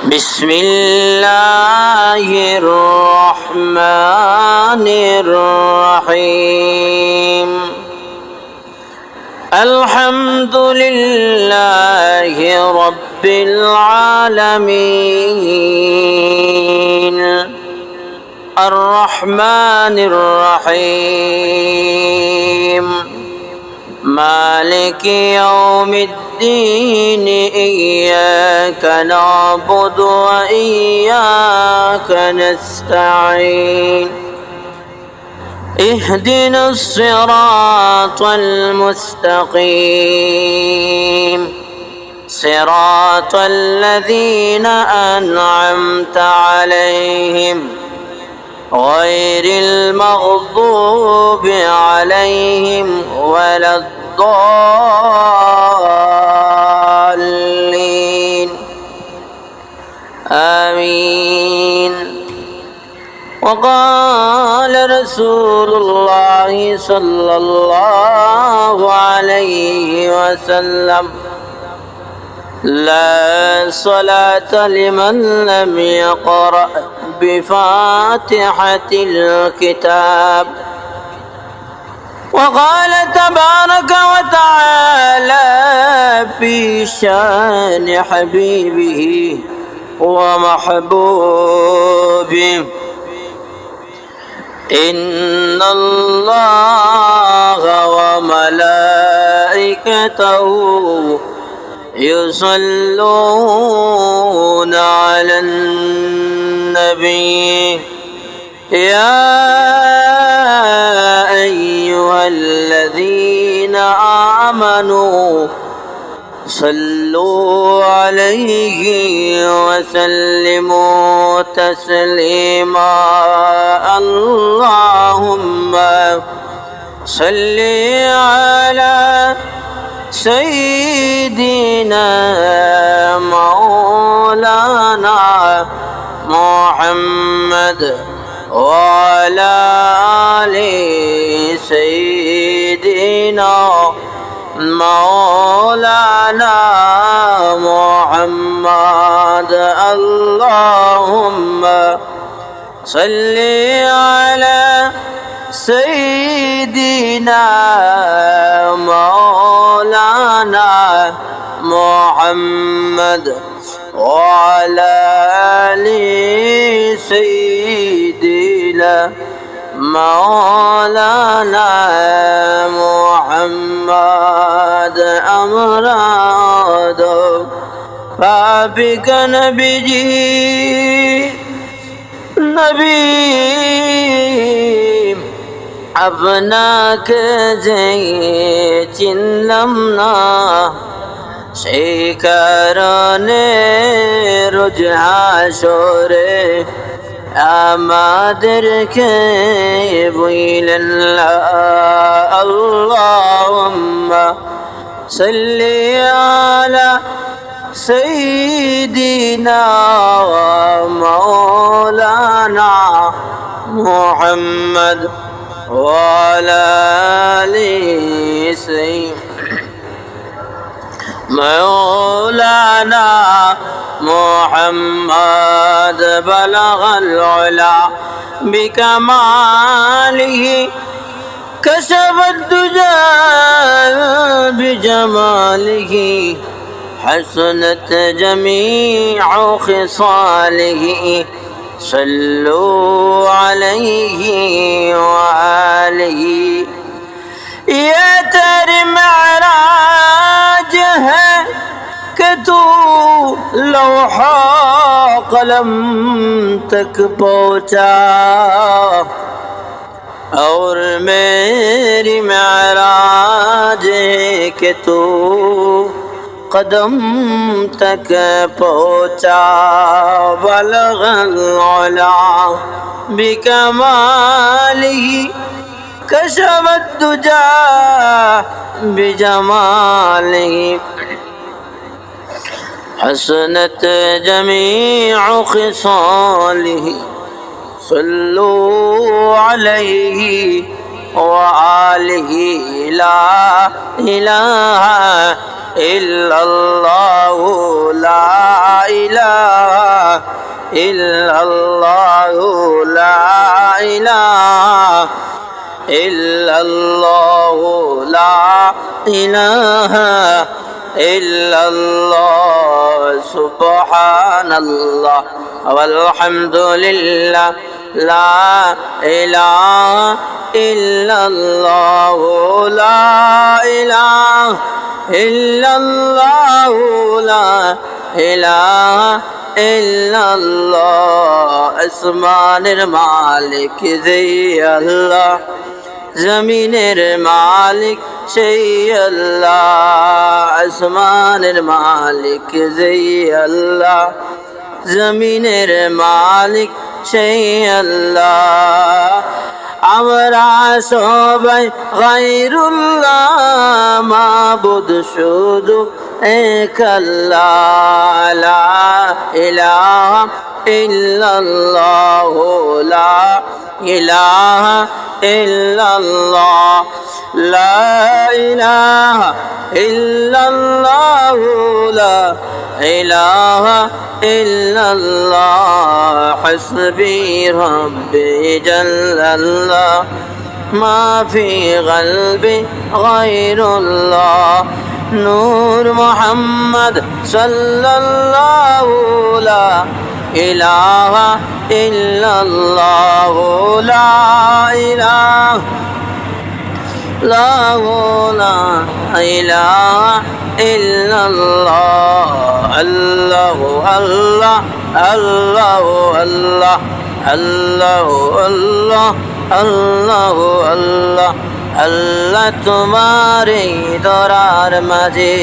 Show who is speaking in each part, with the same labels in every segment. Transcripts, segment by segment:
Speaker 1: بسم الله الرحمن الرحيم الحمد لله رب العالمين الرحمن الرحيم مالك يوم الدين إياك نعبد وإياك نستعين اهدنا الصراط المستقيم صراط الذين أنعمت عليهم غير المغضوب عليهم ولا الضالين آمين. وقال رسول الله صلى الله عليه وسلم لا صلاة لمن لم يقرأ بفاتحة الكتاب. وقال تبارك وتعالى في شان حبيبه ومحبوبه إن الله وملائكته يصلون على النبي يا أيها الذين آمنوا صلوا عليه وسلموا تسليما. اللهم صل على سيدنا مولانا محمد وعلى آل سيدنا مولانا محمد. اللهم صل على سيدنا مولانا محمد وعلى آل سيدنا مولانا محمد. أمراض بابك نبي আপনাকে যে চিনলাম না সেই কারণে রোজ হাসরে আমাদেরকে বললেন লা আল্লাহুম্মা সাল্লি আলা সাইয়্যিদিনা মাওলানা মুহাম্মদ وعلى آل مولانا محمد بلغ العلا بكماله كشف الدجى بجماله حسنت جميع خصاله صلوا عليه وآله. یہ تیری معراج ہے کہ تو لوحہ قلم تک پہنچا اور میری معراج ہے کہ تو قدم تک پہنچا. بلغ العلا بکمالہ کشف الدجى بجمالہ حسنت جميع خصاله صلوا عليه وآله لا إله إلا الله لا إله إلا الله لا إله إلا الله لا إله إلا الله سبحان الله والحمد لله لا إله إلا الله لا إله إلا الله لا إله إلا الله আসমানের মালিক যেই আল্লাহ জমিনের মালিক সেই আল্লাহ আসমানের মালিক যেই আল্লাহ জমিনের মালিক সেই আল্লাহ আমরা সবাই গায়রুল্লাহ মাবুদ শুধু এক আল্লাহ লা ইলাহা ইল্লাল্লাহ লা ইলাহা ইল্লাল্লাহ লা ইলাহা ইল্লাল্লাহ লা ইলাহা ইল্লাল্লাহ হাসবি রাব্বি জাল্লাল্লাহ মা ফি কলবি গায়রুল্লাহ নূর মুহাম্মদ সাল্লাল্লাহু লা ইলাহা ইল্লাল্লাহ লা ইলাহা লা ইলাহা ইল্লাল্লাহ আল্লাহু আল্লাহ আল্লাহু আল্লাহ আল্লাহু আল্লাহ আল্লাহু আল্লাহ আল্লাহ তোমার এই ধরার মাঝে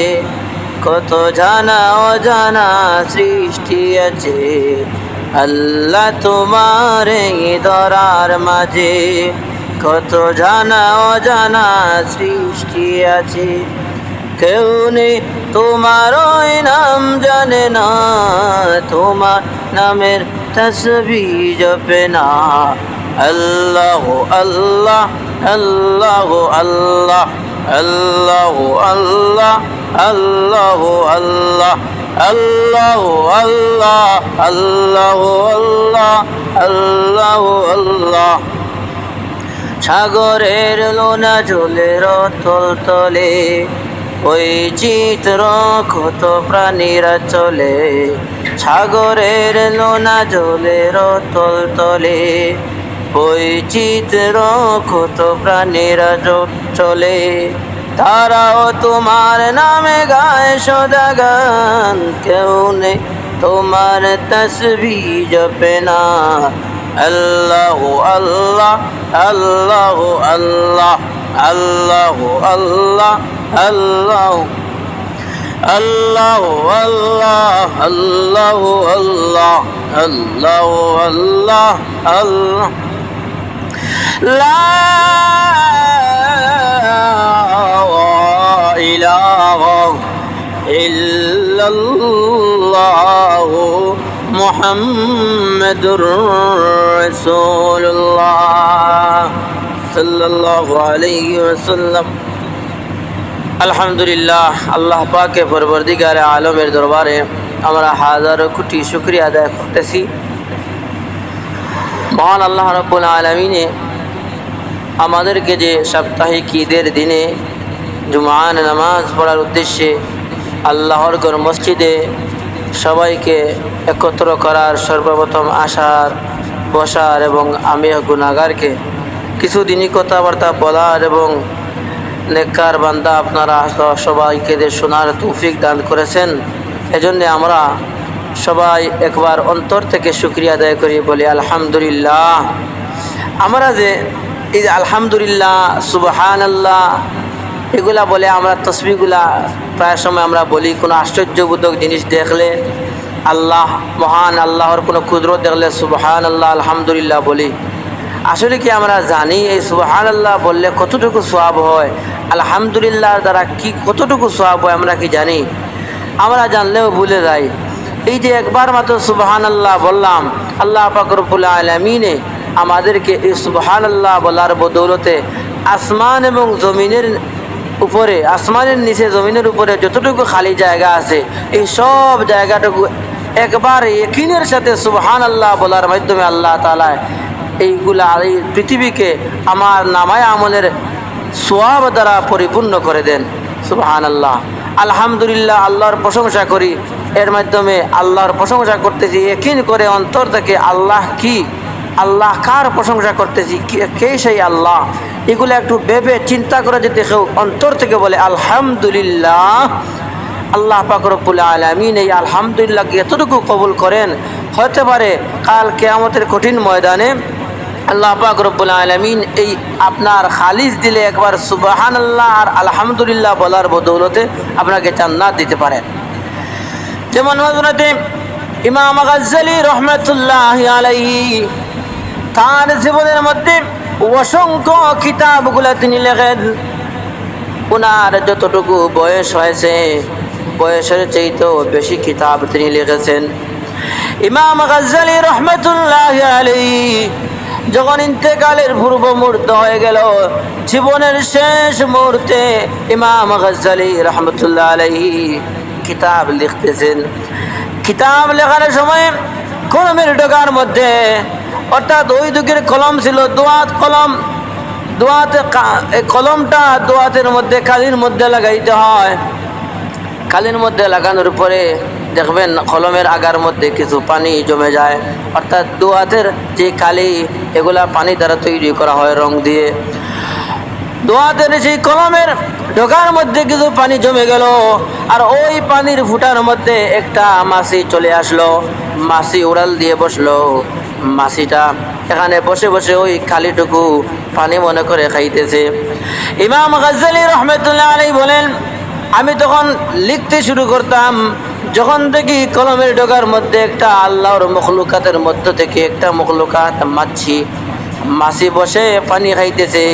Speaker 1: কত জানা অজানা সৃষ্টি আছে আল্লাহ তোমার এই ধরার মাঝে কত জানা অজানা সৃষ্টি আছে কেউ নেই তোমার ওই নাম জানে না তোমার নামের তসবিহ জপে না আল্লাহ আল্লাহ আল্লাহ আল্লাহ আল্লাহ আল্লাহ আল্লাহ আল্লাহ আল্লাহ আল্লাহ আল্লাহ আল্লাহ আল্লাহ আল্লাহ সাগরের লোনা জলের তল তলে ওই চিত্র কত প্রাণীরা চলে সাগরের লোনা জলের তল তলে ওই চিত্র কত প্রাণীরা চলে তারাও তোমার নামে গায় সদা গান কেউ নেই তোমার তসবিহ জপে না আল্লাহ আল্লাহ আল্লাহ আল্লাহ আল্লাহ আল্লাহ আল্লাহ আল্লাহ আল্লাহ আল্লাহ আল্লাহ আল্লাহ আল্লাহ আল্লাহ লা ইলাহা ইল্লাল্লাহ মুহাম্মাদুর রাসূলুল্লাহ সাল্লাল্লাহু আলাইহি ওয়াসাল্লাম আলহামদুলিল্লাহ আল্লাহ পাকে পরবর্তীকারে আলমের দরবারে আমরা হাজারো কোটি শুকরিয়া আদায় করতেছি মহান আল্লাহ রাব্বুল আলামিনে আমাদেরকে যে সাপ্তাহিক ঈদের দিনে জুমার নামাজ পড়ার উদ্দেশ্যে আল্লাহর ঘর মসজিদে সবাইকে একত্র করার সর্বপ্রথম আসার বসার এবং আমি গুনাহগারকে কিছু দিনই কথাবার্তা বলার এবং নেককার বান্দা আপনারা সবাইকে যে শোনার তৌফিক দান করেছেন এজন্য আমরা সবাই একবার অন্তর থেকে শুকরিয়া আদায় করি বলি আলহামদুলিল্লাহ। আমরা যে এই যে আলহামদুলিল্লাহ সুবহানাল্লাহ এগুলা বলে আমরা তসবিহগুলা প্রায় সময় আমরা বলি কোনো আশ্চর্যবোধক জিনিস দেখলে আল্লাহ মহান আল্লাহর কোনো কুদরত দেখলে সুবহানাল্লাহ আলহামদুলিল্লাহ বলি। আসলে কি আমরা জানি এই সুবহানাল্লাহ বললে কতটুকু সওয়াব হয়, আলহামদুলিল্লাহর দ্বারা কি কতটুকু সওয়াব হয় আমরা কি জানি? আমরা জানলেও ভুলে যাই। এই যে একবার মাত্র সুবহানাল্লাহ বললাম, আল্লাহ পাক রব্বুল আলামিনে আমাদেরকে এই সুবহানাল্লাহ বলার বদৌলতে আসমান এবং জমিনের উপরে, আসমানের নিচে জমিনের উপরে যতটুকু খালি জায়গা আছে এই সব জায়গাটুকু একবার ইয়াকিনের সাথে সুবহানাল্লাহ বলার মাধ্যমে আল্লাহ তাআলা এইগুলা এই পৃথিবীকে আমার নামায় আমলের সওয়াব দ্বারা পরিপূর্ণ করে দেন। সুবহানাল্লাহ, আলহামদুলিল্লাহ, আল্লাহর প্রশংসা করি। এর মাধ্যমে আল্লাহর প্রশংসা করতেছি ইয়াকিন করে অন্তর থেকে, আল্লাহ কি, আল্লাহ কার প্রশংসা করতেছি, কে সেই আল্লাহ, এগুলো একটু ভেবে চিন্তা করে যদি কেউ অন্তর থেকে বলে আলহামদুলিল্লাহ, আল্লাহ পাক রব্বুল আলামিন এই আলহামদুলিল্লাহকে এতটুকু কবুল করেন, হতে পারে কাল কিয়ামতের কঠিন ময়দানে আল্লাহ পাক রব্বুল আলামিন এই আপনার খালিস দিলে একবার সুবহানাল্লাহ আর আলহামদুলিল্লাহ বলার বদৌলতে আপনাকে জান্নাত দিতে পারেন। যেমন হযরতে ইমাম গাজ্জালী রাহমাতুল্লাহি আলাইহি তার জীবনের মধ্যে অসংখ্য কিতাবগুলো তিনি লেখেন। ওনার যতটুকু বয়স হয়েছে বয়সের চাইতেও বেশি কিতাব তিনি লিখেছেন। ইমাম গাজ্জালী রাহমাতুল্লাহি আলাইহি যখন ইন্তেকালের পূর্ব মুহূর্ত হয়ে গেল, জীবনের শেষ মুহূর্তে ইমাম গাজ্জালী রাহমাতুল্লাহি আলাইহি কিতাব লিখতেছেন। কিতাব লেখার সময় কলমের ডগার মধ্যে, অর্থাৎ ওই যুগের কলম ছিল দোয়াত কলম, দোয়াতে কলমটা দোয়াতের মধ্যে কালির মধ্যে লাগাইতে হয়। কালির মধ্যে লাগানোর পরে দেখবেন কলমের আগার মধ্যে কিছু পানি জমে যায়, অর্থাৎ দোয়াতের যে কালি এগুলা পানি দ্বারা তৈরি করা হয় রং দিয়ে। দোয়াতের সেই কলমের ঢোকার মধ্যে কিছু পানি জমে গেল, আর ওই পানির ফুটার মধ্যে একটা মাছি চলে আসলো। মাছি উড়াল দিয়ে বসলো। মাছিটা এখানে বসে বসে ওই খালিটুকু পানি মনে করে খাইতেছে। ইমাম গাজ্জালী রাহমাতুল্লাহি আলাইহি বলেন, আমি তখন লিখতে শুরু করতাম, যখন দেখি কলমের ডগার মধ্যে একটা আল্লাহর মখলুকাতের মধ্য থেকে একটা মখলুকাত মাছি বসে পানি খাইতেছে,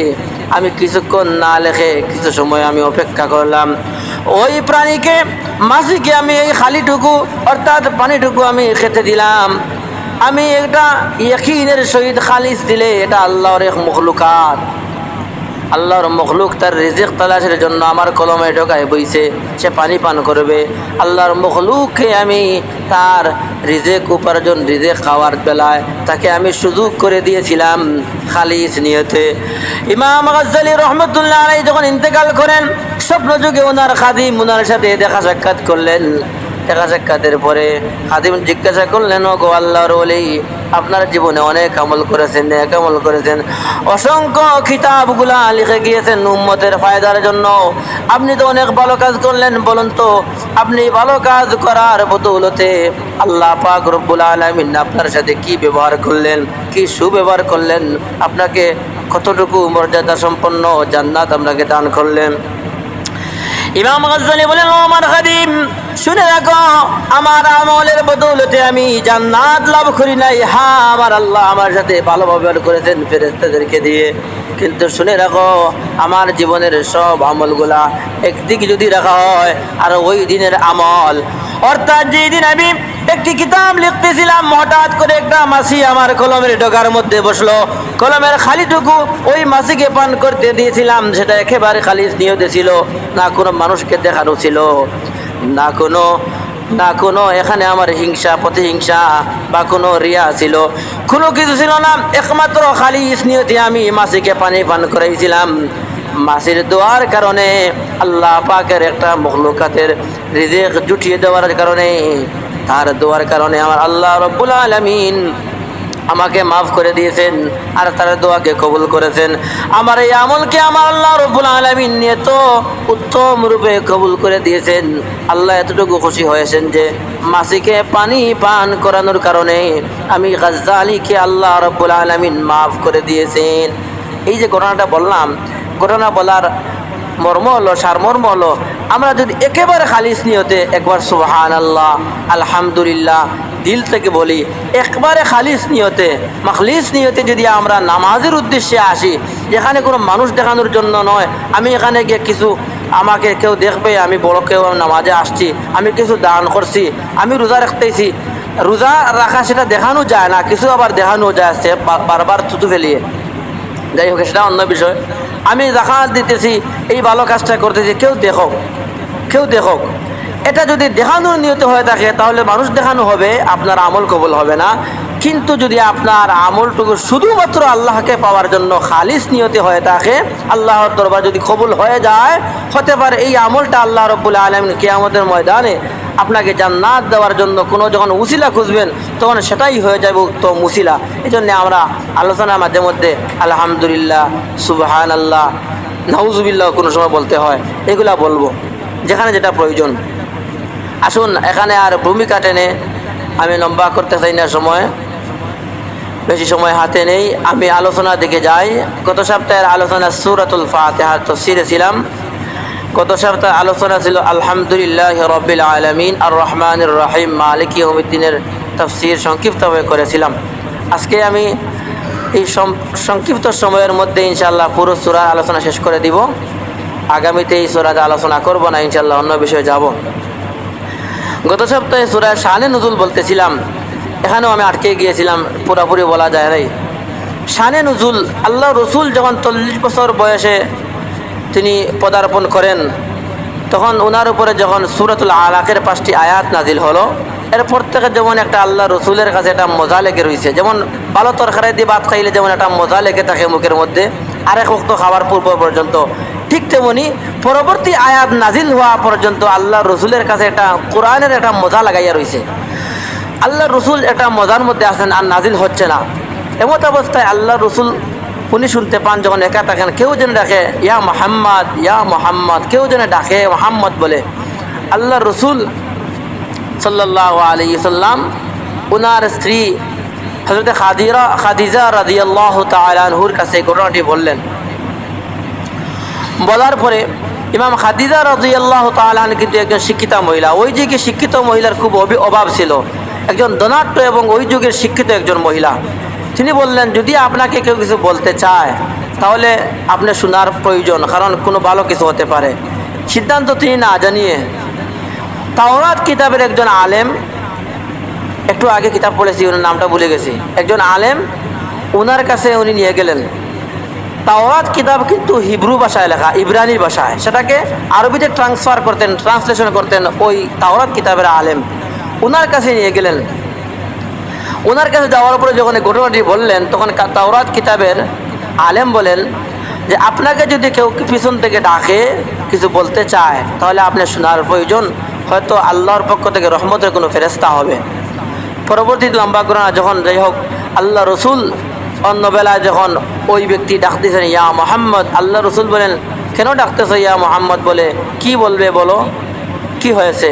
Speaker 1: আমি কিছুক্ষণ না লেখে কিছু সময় আমি অপেক্ষা করলাম। ওই প্রাণীকে, মাছিকে আমি এই খালিটুকু অর্থাৎ পানিটুকু আমি খেতে দিলাম। আমি একটা ইয়াকিনের সহিত খালিস দিলে এটা আল্লাহর এক মখলুকাত, আল্লাহর মখলুক তার রিজিক তালাশের জন্য আমার কলমে ঢোকায় বইছে, সে পানি পান করবে। আল্লাহর মখলুককে আমি তার রিজিক উপার্জন, রিজিক খাওয়ার বেলায় তাকে আমি সুযোগ করে দিয়েছিলাম খালিস নিয়তে। ইমাম গাজ্জালী রাহমাতুল্লাহি আলাইহি যখন ইন্তেকাল করেন, স্বপ্ন যুগে ওনার খাদিম ওনার সাথে দেখা সাক্ষাৎ করলেন। দেখা সাক্ষাতের পরে খাদিম জিজ্ঞাসা করলেন, ও গো আল্লাহর ওলি, আপনার জীবনে অনেক আমল করেছেন, নেক আমল করেছেন, অসংখ্য কিতাবগুলা লিখে গিয়েছেন উম্মতের ফায়দার জন্য, আপনি তো অনেক ভালো কাজ করলেন, বলুন তো আপনি ভালো কাজ করার বদৌলতে আল্লাহ পাক রব্বুল আলামিন আপনার সাথে কি ব্যবহার করলেন, কি সুব্যবহার করলেন, আপনাকে কতটুকু মর্যাদা সম্পন্ন জান্নাত আপনাকে দান করলেন। ইমাম গাজ্জালী বলেন, ও আমার খাদিম, শুনে রাখো, আমার আমলের বদৌলতে আমি জান্নাত লাভ করি নাই। হ্যাঁ, আমার আল্লাহ আমার সাথে ভালো ব্যবহার করেছেন ফেরেশতাদেরকে দিয়ে, কিন্তু শুনে রাখো আমার জীবনের সব আমলগুলা একদিকে যদি রাখা হয়, আর ওই দিনের আমল, অর্থাৎ যেই দিন আমি একটি কিতাব লিখতেছিলাম, হঠাৎ করে একটা মাছি আমার কলমের ডগার মধ্যে বসলো। কলমের খালিটুকু ওই মাছিকে পান করতে দিয়েছিলাম, সেটা একেবারে খালিস নিয়তে ছিল, না কোনো মানুষকে দেখানো ছিল, না কোনো এখানে আমার হিংসা প্রতিহিংসা বা কোনো রিয়া ছিল, কোনো কিছু ছিল না, একমাত্র খালিস নিয়তে আমি মাছিকে পানি পান করাইছিলাম। মাছির দোয়ার কারণে, আল্লাহ পাকের একটা মখলুকাতের রিজিক জুটিয়ে দেওয়ার কারণে, তার দোয়ার কারণে আমার আল্লাহ রব্বুল আলামিন আমাকে মাফ করে দিয়েছেন আর তার দোয়াকে কবুল করেছেন। আমার এই আমলকে আমার আল্লাহ রব্বুল আলামিন এত উত্তম রূপে কবুল করে দিয়েছেন। আল্লাহ এতটুকু খুশি হয়েছেন যে মাছিকে পানি পান করানোর কারণে আমি গাজ্জালীকে আল্লাহ রব্বুল আলামিন মাফ করে দিয়েছেন। এই যে ঘটনাটা বললাম, ঘটনা বলার মর্ম হলো, সারমর্ম হলো, আমরা যদি একেবারে খালিস নিয়তে একবার সুবহানাল্লাহ আলহামদুলিল্লাহ দিল থেকে বলি, একবারে খালিস নিয়তে মাখলিস নিয়তে যদি আমরা নামাজের উদ্দেশ্যে আসি, এখানে কোনো মানুষ দেখানোর জন্য নয়, আমি এখানে গিয়ে কিছু আমাকে কেউ দেখবে, আমি বড় কেউ নামাজে আসছি, আমি কিছু দান করছি, আমি রোজা রাখতেছি, রোজা রাখা সেটা দেখানো যায় না, কিছু আবার দেখানো যায় সে বারবার থুতু ফেলিয়ে। যাই হোক, সেটা অন্য বিষয়। আমি জাকাত দিতেছি, এই ভালো কাজটা করতেছি, কেউ দেখক। এটা যদি দেখানোর নিয়ত হয়ে থাকে তাহলে মানুষ দেখানো হবে, আপনার আমল কবুল হবে না। কিন্তু যদি আপনার আমলটুকু শুধুমাত্র আল্লাহকে পাওয়ার জন্য খালিস নিয়তে হয়ে থাকে, আল্লাহর দরবার যদি কবুল হয়ে যায়, হতে পারে এই আমলটা আল্লাহ রাব্বুল আলামিন কিয়ামতের ময়দানে আপনাকে জান্নাত দেওয়ার জন্য কোনো যখন উসিলা খুঁজবেন তখন সেটাই হয়ে যাবে তো মুসিলা। এই জন্যে আমরা আলোচনার মাঝে মধ্যে আলহামদুলিল্লাহ, সুবহানাল্লাহ, নাউজুবিল্লাহ কোনো সময় বলতে হয়, এগুলা বলবো যেখানে যেটা প্রয়োজন। আসুন, এখানে আর ভূমিকা টেনে আমি লম্বা করতে চাই না, বেশি সময় হাতে নেই। আমি আলোচনা দিকে যাই। গত সপ্তাহের আলোচনা সূরাতুল ফাতিহার তাফসীরে ছিলাম। গত সপ্তাহে আলোচনা ছিল আলহামদুলিল্লাহ রাব্বিল আলামিন আর রহমানির রহিম মালিক ইয়াউমিদ্দিনের তাফসীর সংক্ষিপ্তভাবে করেছিলাম। আজকে আমি এই সংক্ষিপ্ত সময়ের মধ্যে ইনশাআল্লাহ পুরো সূরার আলোচনা শেষ করে দিব। আগামীতে এই সূরাতে আলোচনা করব না, ইনশাআল্লাহ অন্য বিষয়ে যাব। গত সপ্তাহে সূরা শানে নুজুল বলতেছিলাম, এখানেও আমি আটকে গিয়েছিলাম, পুরোপুরি বলা যায় নাই। শানে নুজুল, আল্লাহ রসুল যখন 40 বছর বয়সে তিনি পদার্পণ করেন, তখন ওনার উপরে যখন সূরাতুল আলাকের 5টি আয়াত নাজিল হলো, এরপর থেকে যেমন একটা আল্লাহ রসুলের কাছে একটা মজা লেগে রয়েছে, যেমন ভালো তরকারি দিয়ে ভাত খাইলে যেমন একটা মজা লেগে থাকে মুখের মধ্যে আরেক ওয়াক্ত খাবার পূর্ব পর্যন্ত, ঠিক তেমনি পরবর্তী আয়াত নাজিল হওয়া পর্যন্ত আল্লাহ রসুলের কাছে একটা কোরআনের একটা মজা লাগাইয়া রয়েছে। আল্লাহ রসুল একটা মজার মধ্যে আছেন আর নাজিল হচ্ছে না। এমত অবস্থায় আল্লাহ রসুল উনি শুনতে পান যখন একা থাকেন, কেউ যেন ডাকে ইয়া মুহাম্মদ, ইয়া মুহাম্মদ, কেউ যেন ডাকে মুহাম্মদ বলে। আল্লাহ রসুল সাল্লাল্লাহু আলাইহি সাল্লাম উনার স্ত্রী হযরত খাদিজা রাদিয়াল্লাহু তাআলা আনহুর কাছে ঘটনাটি বললেন। বলার পরে ইমাম খাদিজা রাদিয়াল্লাহু তাআলা আনহা কিন্তু একজন শিক্ষিতা মহিলা। ওই যুগে শিক্ষিত মহিলার খুব অভাব ছিল, একজন ধনাঢ্য এবং ওই যুগের শিক্ষিত একজন মহিলা। তিনি বললেন, যদি আপনাকে কেউ কিছু বলতে চায় তাহলে আপনি শোনার প্রয়োজন, কারণ কোনো ভালো কিছু হতে পারে। সিদ্ধান্ত তিনি না জানিয়ে তাওরাত কিতাবের একজন আলেম, একটু আগে কিতাব পড়েছি, ওনার নামটা ভুলে গেছি, একজন আলেম, ওনার কাছে উনি নিয়ে গেলেন। তাওরাত কিতাব কিন্তু হিব্রু ভাষায় লেখা, ইব্রানি ভাষায়, সেটাকে আরবিতে ট্রান্সলেশন করতেন ওই তাওরাত কিতাবের আলেম। ওনার কাছে নিয়ে গেলেন। ওনার কাছে যাওয়ার পরে যখন ঘটনাটি বললেন, তখন তাওরাত কিতাবের আলেম বলেন যে আপনাকে যদি কেউ পিছন থেকে ডাকে কিছু বলতে চায় তাহলে আপনি শোনার প্রয়োজন, হয়তো আল্লাহর পক্ষ থেকে রহমতের কোনো ফেরেশতা হবে। পরবর্তীতে লম্বা করে যখন যাই হোক, আল্লাহ রসুল অন্য বেলায় যখন ওই ব্যক্তি ডাকতেছেন ইয়া মুহাম্মদ, আল্লাহ রসুল বলেন, কেন ডাকতেছ ইয়া মুহাম্মদ বলে? কি বলবে বলো, কি হয়েছে?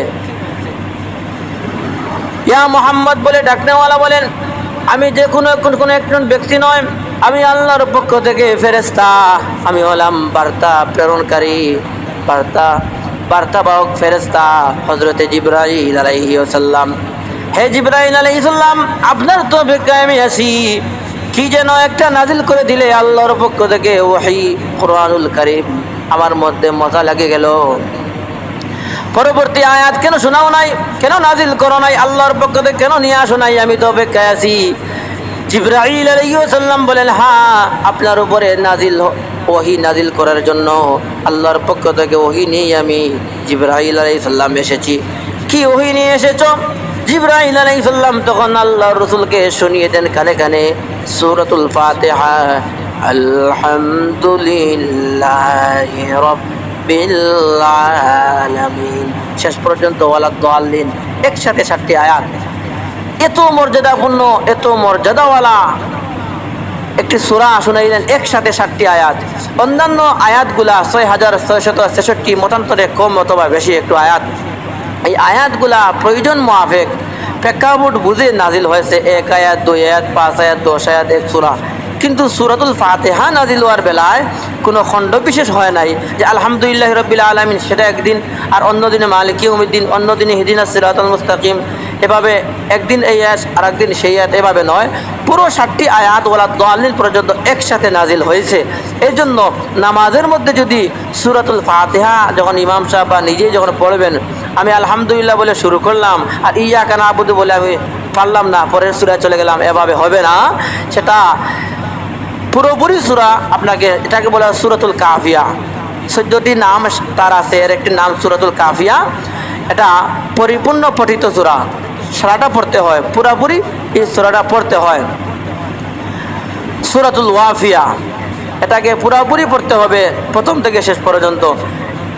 Speaker 1: ইয়া মুহাম্মদ বলে ডাকনেওয়ালা বলেন, আমি যে কোনো একজন ব্যক্তি নয়, আমি আল্লাহর পক্ষ থেকে ফেরেশতা, আমি হলাম বার্তা প্রেরণকারী, বার্তাবাহক ফেরেশতা হযরতে জিবরাইল আলাইহিস সালাম। হে জিবরাইল আলাইহিস সালাম, আপনার তো অপেক্ষায় আমি আছি, কি যেন একটা নাজিল করে দিলে আল্লাহর পক্ষ থেকে ওহী কুরআনুল কারীম, আমার মধ্যে মজা লাগে গেল। পরবর্তী আয়াত কেন শোনাও নাই, কেন নাজিল করো নাই, আল্লাহর পক্ষ থেকে কেন নিয়ে আসো নাই, আমি তো অপেক্ষায় আছি। জিবরাইল আলাইহিস সালাম বলেন, হ্যাঁ, আপনার উপরে ওহী নাজিল করার জন্য আল্লাহর পক্ষ থেকে ওহী নিয়ে আমি জিবরাইল আলাইহিস সালাম এসেছি। কি ওহী নিয়ে এসেছো? জিবরাইল আলাইহিস সালাম তখন আল্লাহর রাসূলকে শুনিয়ে দেন কানে কানে সূরাতুল ফাতিহা, আলহামদুলিল্লাহি রাব্বিল আলামিন, শেষ পর্যন্ত ওয়ালাদ দাল্লিন, একসাথে 7টি আয়াত। এত মর্যাদাপূর্ণ, এত মর্যাদাওয়ালা একটি সূরা শুনাইলেন, একসাথে 7টি আয়াত। অন্যান্য আয়াতগুলা 6663, মতান্তরে কম অথবা বেশি একটু আয়াত। এই আয়াতগুলা প্রয়োজন মোয়াফেক প্রেক্ষাপট বুঝে নাজিল হয়েছে, 1 আয়াত, 2 আয়াত, 5 আয়াত, 10 আয়াত, এক সূরা। কিন্তু সূরাতুল ফাতিহা নাজিল হওয়ার বেলায় কোনো খণ্ড বিশেষ হয় নাই যে আলহামদুলিল্লাহি রাব্বিল আলামিন সেটা একদিন, আর অন্য দিনে মালিক ইয়াউমিদ্দিন, অন্য দিনে ইহদিনাস সিরাতাল মুস্তাকিম, এভাবে একদিন এই আয়াত আর একদিন সেই আয়াত, এভাবে নয়। পুরো 7টি আয়াত ওয়ালাদ দাল্লিন পর্যন্ত একসাথে নাজিল হয়েছে। এই জন্য নামাজের মধ্যে যদি সূরাতুল ফাতিহা যখন ইমাম সাহেব বা নিজেই যখন পড়বেন, আমি আলহামদুলিল্লাহ বলে শুরু করলাম আর ইয়াকা নাবুদু বলে আমি পারলাম না, পরের সূরায় চলে গেলাম, এভাবে হবে না। সেটা পুরোপুরি সূরা আপনাকে এটাকে বলা হয় সূরাতুল কাফিয়া। 14টি নাম তার আছে, এর একটি নাম সূরাতুল কাফিয়া। এটা পরিপূর্ণ পঠিত সূরা, সারাটা পড়তে হয়, পুরোপুরি এই সূরাটা পড়তে হয়। সূরাতুল ওয়াফিয়া, এটাকে পুরোপুরি পড়তে হবে প্রথম থেকে শেষ পর্যন্ত।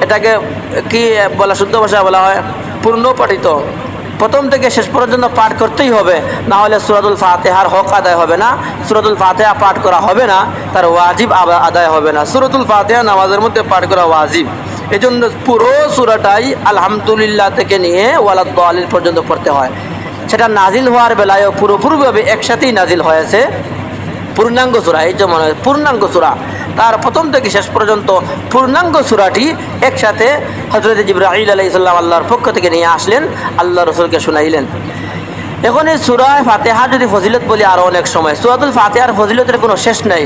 Speaker 1: এটাকে কি বলা, শুদ্ধ ভাষায় বলা হয় পূর্ণ পঠিত, প্রথম থেকে শেষ পর্যন্ত পাঠ করতেই হবে, না হলে সূরাতুল ফাতিহার হক আদায় হবে না, সূরাতুল ফাতিহা পাঠ করা হবে না, তার ওয়াজিব আদায় হবে না। সূরাতুল ফাতিহা নামাজের মধ্যে পাঠ করা ওয়াজিব। এই জন্য পুরো সূরাটাই আলহামদুলিল্লাহ থেকে নিয়ে ওয়ালাদ-দালিন পর্যন্ত পড়তে হয়। সেটা নাজিল হওয়ার বেলায়ও পুরোপুরিভাবে একসাথেই নাজিল হয়েছে, পূর্ণাঙ্গ সূরা, এই যে মনে হয় পূর্ণাঙ্গ সূরা, তার প্রথম থেকে শেষ পর্যন্ত পূর্ণাঙ্গ সূরাটি একসাথে হযরত জিবরাইল আলাইহিস সালাম আল্লাহর পক্ষ থেকে নিয়ে আসলেন, আল্লাহ রাসূলকে শুনাইলেন। এখন এই সূরা ফাতিহা যদি ফজিলত বলি আরও অনেক সময়, সূরাতুল ফাতিহার ফজিলতের কোনো শেষ নাই।